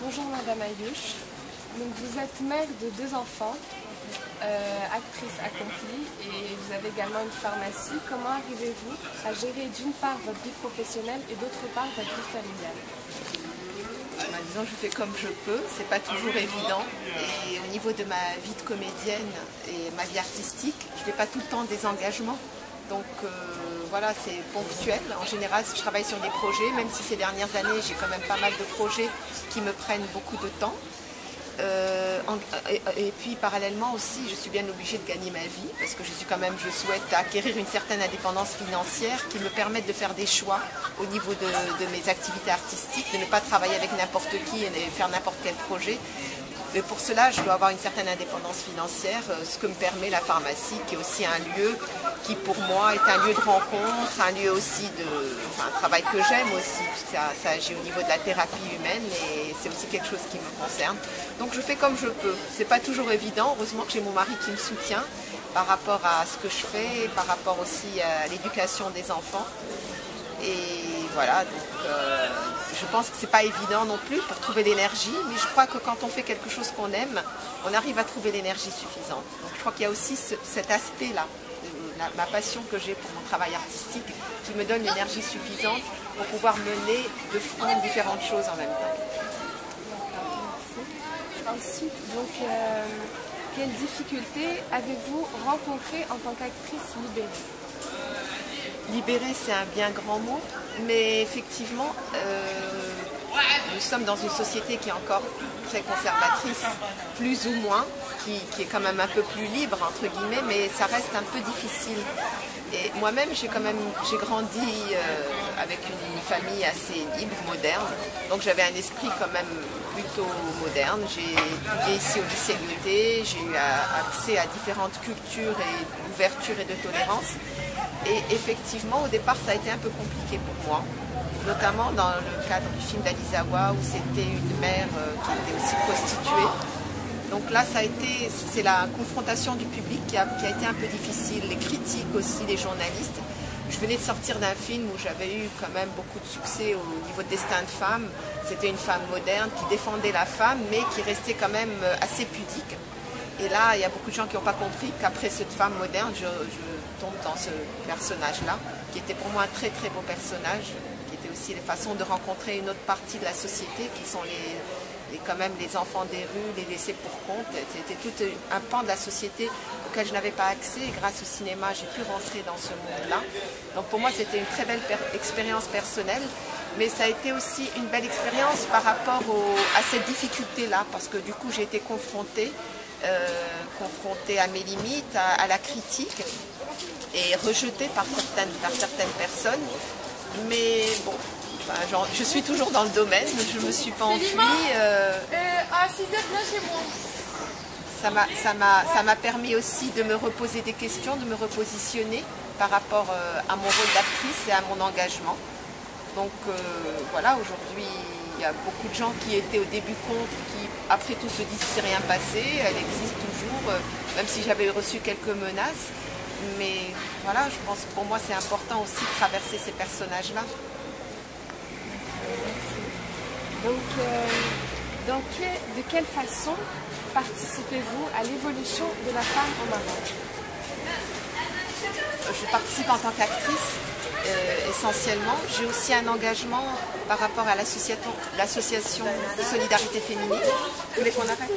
Bonjour Madame Ayouch. Donc vous êtes mère de 2 enfants, actrice accomplie et vous avez également une pharmacie. Comment arrivez-vous à gérer d'une part votre vie professionnelle et d'autre part votre vie familiale? Disons, je fais comme je peux, c'est pas toujours évident. Et au niveau de ma vie de comédienne et ma vie artistique, je n'ai pas tout le temps des engagements. Donc voilà, c'est ponctuel. En général, je travaille sur des projets, même si ces dernières années, j'ai quand même pas mal de projets qui me prennent beaucoup de temps. Et puis parallèlement aussi, je suis bien obligée de gagner ma vie parce que je souhaite acquérir une certaine indépendance financière qui me permette de faire des choix au niveau de mes activités artistiques, de ne pas travailler avec n'importe qui et de faire n'importe quel projet. Et pour cela, je dois avoir une certaine indépendance financière, ce que me permet la pharmacie, qui est aussi un lieu qui pour moi est un lieu de rencontre, un lieu aussi un travail que j'aime aussi, ça agit au niveau de la thérapie humaine et c'est aussi quelque chose qui me concerne. Donc je fais comme je peux. C'est pas toujours évident, heureusement que j'ai mon mari qui me soutient par rapport à ce que je fais, par rapport aussi à l'éducation des enfants. Et voilà, donc je pense que c'est pas évident non plus pour trouver l'énergie, mais je crois que quand on fait quelque chose qu'on aime, on arrive à trouver l'énergie suffisante. Donc je crois qu'il y a aussi cet aspect-là, ma passion que j'ai pour mon travail artistique, qui me donne l'énergie suffisante pour pouvoir mener de front différentes choses en même temps. Ensuite, donc, quelles difficultés avez-vous rencontrées en tant qu'actrice libérée? Libérée, c'est un bien grand mot, mais effectivement, nous sommes dans une société qui est encore très conservatrice, plus ou moins, qui est quand même un peu plus libre, entre guillemets, mais ça reste un peu difficile. Et moi-même, j'ai grandi avec une famille assez libre, moderne, donc j'avais un esprit quand même plutôt moderne. J'ai étudié ici au lycée Goethe, j'ai eu accès à différentes cultures et d'ouverture et de tolérance. Et effectivement, au départ, ça a été un peu compliqué pour moi, notamment dans le cadre du film d'Alizawa, où c'était une mère qui était aussi prostituée. Donc là, c'est la confrontation du public qui a été un peu difficile, les critiques aussi des journalistes. Je venais de sortir d'un film où j'avais eu quand même beaucoup de succès au niveau de Destin de femme. C'était une femme moderne qui défendait la femme, mais qui restait quand même assez pudique. Et là, il y a beaucoup de gens qui n'ont pas compris qu'après cette femme moderne, je tombe dans ce personnage-là, qui était pour moi un très très beau personnage, qui était aussi la façon de rencontrer une autre partie de la société, qui sont quand même les enfants des rues, les laissés pour compte. C'était tout un pan de la société auquel je n'avais pas accès. Et grâce au cinéma, j'ai pu rentrer dans ce monde-là. Donc pour moi, c'était une très belle expérience personnelle. Mais ça a été aussi une belle expérience par rapport à cette difficulté-là, parce que du coup, j'ai été confrontée à mes limites, à la critique, et rejetée par certaines personnes. Mais bon, enfin, je suis toujours dans le domaine, je ne me suis pas enfuie. À 6h, viens chez moi. Ça m'a permis aussi de me reposer des questions, de me repositionner par rapport à mon rôle d'actrice et à mon engagement. Donc voilà, aujourd'hui, il y a beaucoup de gens qui étaient au début contre, qui après tout se disent que c'est rien passé, elle existe toujours, même si j'avais reçu quelques menaces. Mais voilà, je pense que pour moi c'est important aussi de traverser ces personnages-là. Donc, de quelle façon participez-vous à l'évolution de la femme au Maroc? Je participe en tant qu'actrice essentiellement. J'ai aussi un engagement par rapport à l'association de solidarité féminine. Vous voulez qu'on arrête ?